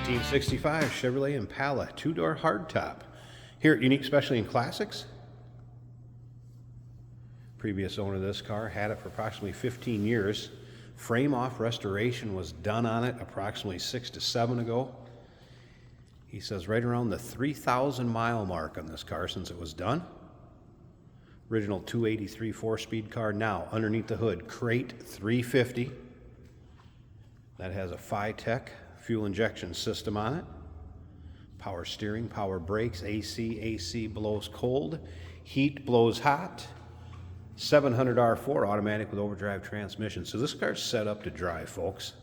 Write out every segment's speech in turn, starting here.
1965 Chevrolet Impala two-door hardtop. Here at Unique Specialty and Classics. Previous owner of this car had it for approximately 15 years. Frame-off restoration was done on it approximately 6 to 7 ago. He says right around the 3,000 mile mark on this car since it was done. Original 283 4-speed car. Now underneath the hood, crate 350. That has a Phi-Tech fuel injection system on it. Power steering, power brakes, AC blows cold, heat blows hot. 700 R4 automatic with overdrive transmission. So this car's set up to drive, folks.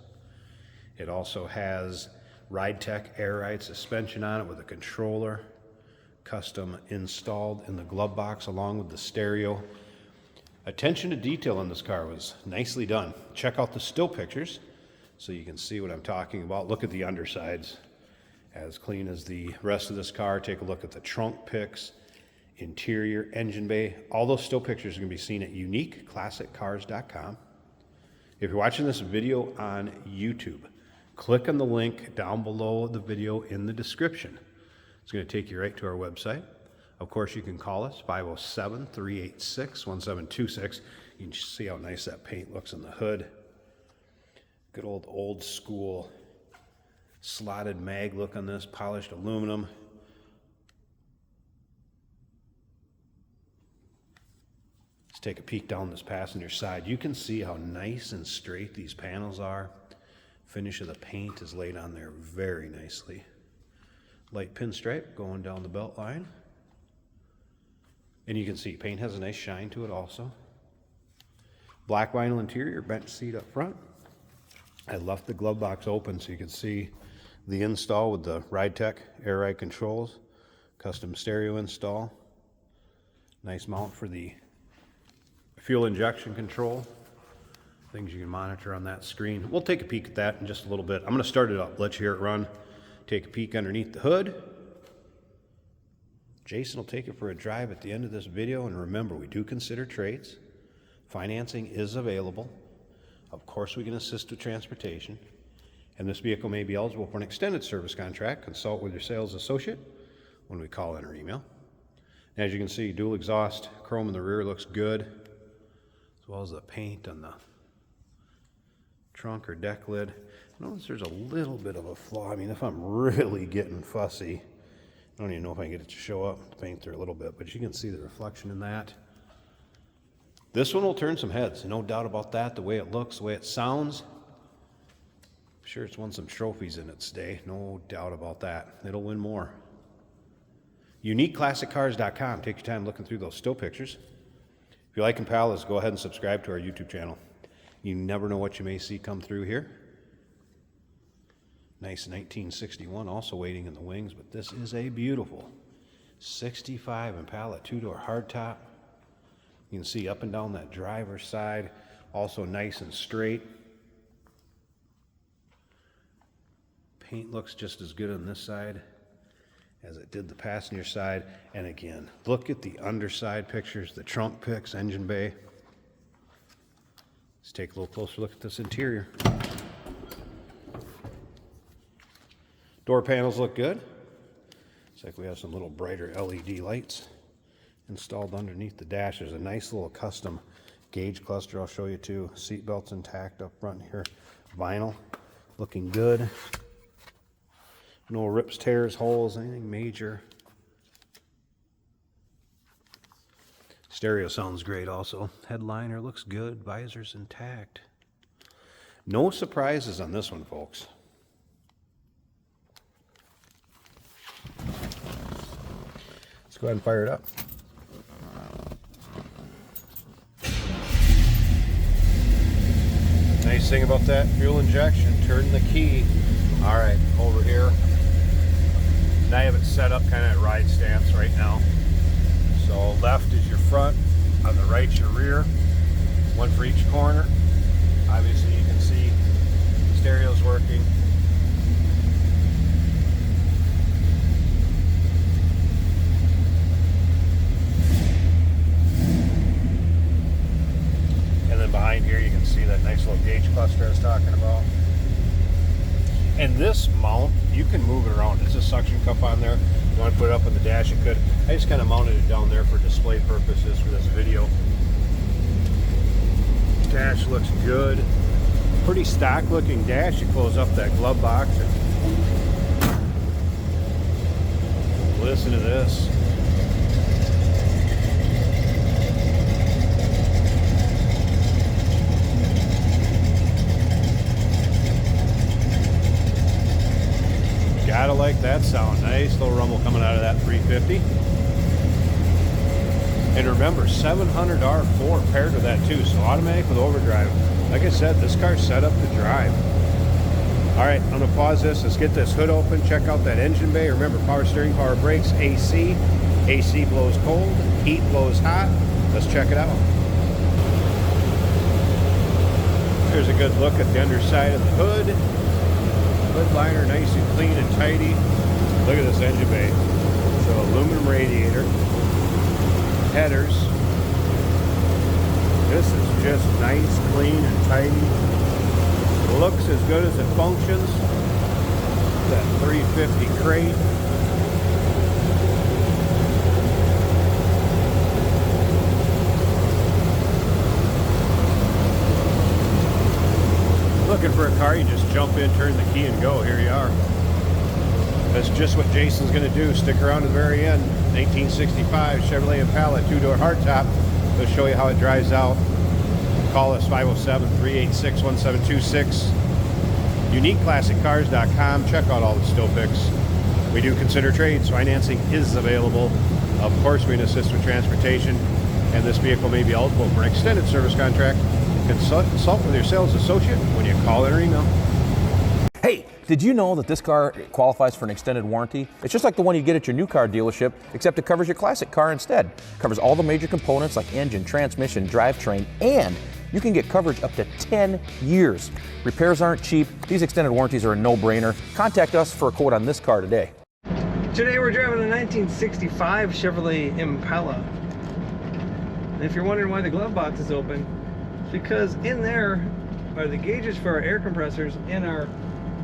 It also has Ride-Tech air ride suspension on it with a controller, custom installed in the glove box along with the stereo. Attention to detail in this car was nicely done. Check out the still pictures so you can see what I'm talking about. Look at the undersides, as clean as the rest of this car. Take a look at the trunk pics, interior, engine bay. All those still pictures are going to be seen at uniqueclassiccars.com. If you're watching this video on YouTube, click on the link down below the video in the description. It's going to take you right to our website. Of course, you can call us, 507-386-1726. You can see how nice that paint looks in the hood. Good old school slotted mag look on this, polished aluminum. Let's take a peek down this passenger side. You can see how nice and straight these panels are. Finish of the paint is laid on there very nicely. Light pinstripe going down the belt line. And you can see paint has a nice shine to it also. Black vinyl interior, bench seat up front. I left the glove box open so you can see the install with the Ride-Tech air ride controls. Custom stereo install. Nice mount for the fuel injection control. Things you can monitor on that screen. We'll take a peek at that in just a little bit. I'm going to start it up, let you hear it run. Take a peek underneath the hood. Jason will take it for a drive at the end of this video. And remember, we do consider trades. Financing is available. Of course, we can assist with transportation. And this vehicle may be eligible for an extended service contract. Consult with your sales associate when we call in or email. As you can see, dual exhaust, chrome in the rear looks good, as well as the paint on the trunk or deck lid. Notice there's a little bit of a flaw. I mean, if I'm really getting fussy, I don't even know if I can get it to show up, the paint there a little bit, but you can see the reflection in that. This one will turn some heads, no doubt about that. The way it looks, the way it sounds. I'm sure it's won some trophies in its day, no doubt about that. It'll win more. UniqueClassicCars.com. Take your time looking through those still pictures. If you like Impalas, go ahead and subscribe to our YouTube channel. You never know what you may see come through here. Nice 1961 also waiting in the wings, but this is a beautiful 65 Impala two-door hardtop. You can see up and down that driver's side, also nice and straight. Paint looks just as good on this side as it did the passenger side. And again, look at the underside pictures, the trunk pics, engine bay. Let's take a little closer look at this interior. Door panels look good. Looks like we have some little brighter LED lights installed underneath the dash. There's a nice little custom gauge cluster I'll show you too. Seat belts intact up front here. Vinyl looking good. No rips, tears, holes, anything major. Stereo sounds great also. Headliner looks good. Visor's intact. No surprises on this one, folks. Let's go ahead and fire it up. Nice thing about that fuel injection, turn the key. All right, over here. And I have it set up kind of at ride stance right now. So left is your front, on the right's your rear. One for each corner. Obviously you can see stereo's working. And then behind here you can see that nice little gauge cluster I was talking about. And this mount you can move it around. There's a suction cup on there. You want to put it up on the dash, you could. I just kind of mounted it down there for display purposes for this video. Dash looks good. Pretty stock looking dash. You close up that glove box and listen to this. Gotta like that sound. Nice little rumble coming out of that 350. And remember, 700 R4 paired with that too, so automatic with overdrive. Like I said, this car's set up to drive. All right, I'm gonna pause this. Let's get this hood open, check out that engine bay. Remember, power steering, power brakes, AC. AC blows cold, heat blows hot. Let's check it out. Here's a good look at the underside of the hood. Hood liner nice and clean and tidy. Look at this engine bay. So aluminum radiator. Headers. This is just nice, clean, and tidy. Looks as good as it functions. That 350 crate. Looking for a car, you just jump in, turn the key, and go. Here you are. That's just what Jason's going to do. Stick around to the very end. 1965 Chevrolet Impala 2-door hardtop. We'll show you how it drives out. Call us 507-386-1726. UniqueClassicCars.com. Check out all the still pics. We do consider trades. Financing is available. Of course, we can assist with transportation, and this vehicle may be eligible for an extended service contract. Consult with your sales associate when you call or email. Hey, did you know that this car qualifies for an extended warranty? It's just like the one you get at your new car dealership, except it covers your classic car instead. It covers all the major components like engine, transmission, drivetrain, and you can get coverage up to 10 years. Repairs aren't cheap. These extended warranties are a no-brainer. Contact us for a quote on this car today. Today we're driving a 1965 Chevrolet Impala. And if you're wondering why the glove box is open, it's because in there are the gauges for our air compressors and our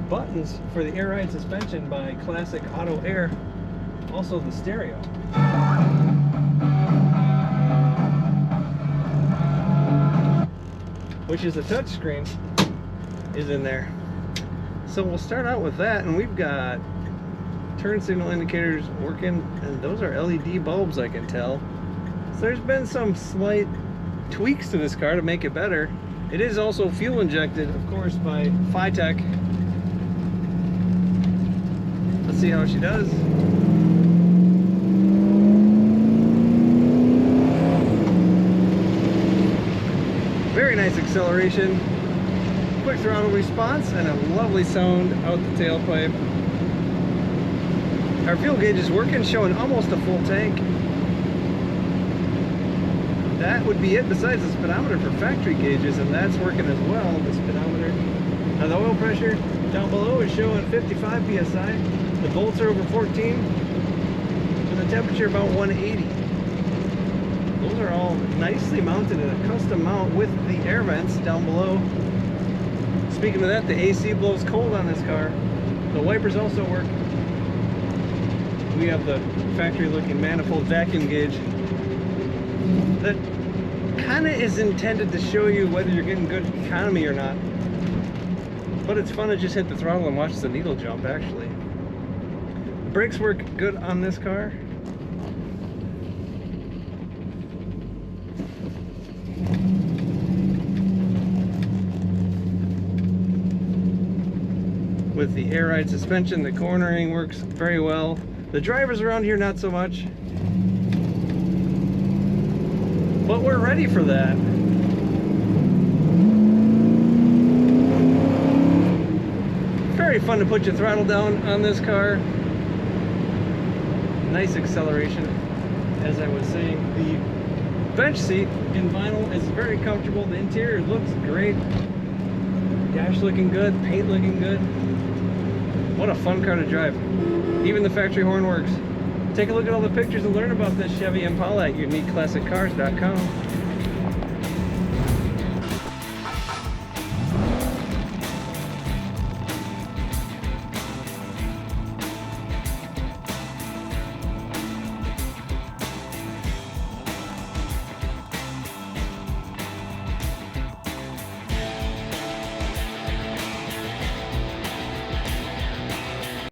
buttons for the air ride suspension by Classic Auto Air, also the stereo. Which is a touch screen, is in there. So we'll start out with that, and we've got turn signal indicators working, and those are LED bulbs, I can tell. So there's been some slight tweaks to this car to make it better. It is also fuel injected, of course, by Phytech. Let's see how she does. Very nice acceleration, quick throttle response, and a lovely sound out the tailpipe. Our fuel gauge is working, showing almost a full tank. That would be it besides the speedometer for factory gauges, and that's working as well, the speedometer. Now the oil pressure down below is showing 55 psi. The volts are over 14, and the temperature about 180. Those are all nicely mounted in a custom mount with the air vents down below. Speaking of that, the AC blows cold on this car. The wipers also work. We have the factory looking manifold vacuum gauge that kind of is intended to show you whether you're getting good economy or not. But it's fun to just hit the throttle and watch the needle jump, actually. Brakes work good on this car. With the air ride suspension, the cornering works very well. The drivers around here, not so much. But we're ready for that. Very fun to put your throttle down on this car. Nice acceleration, as I was saying. The bench seat in vinyl is very comfortable. The interior looks great. Dash looking good, paint looking good. What a fun car to drive. Even the factory horn works. Take a look at all the pictures and learn about this Chevy Impala at UniqueClassicCars.com.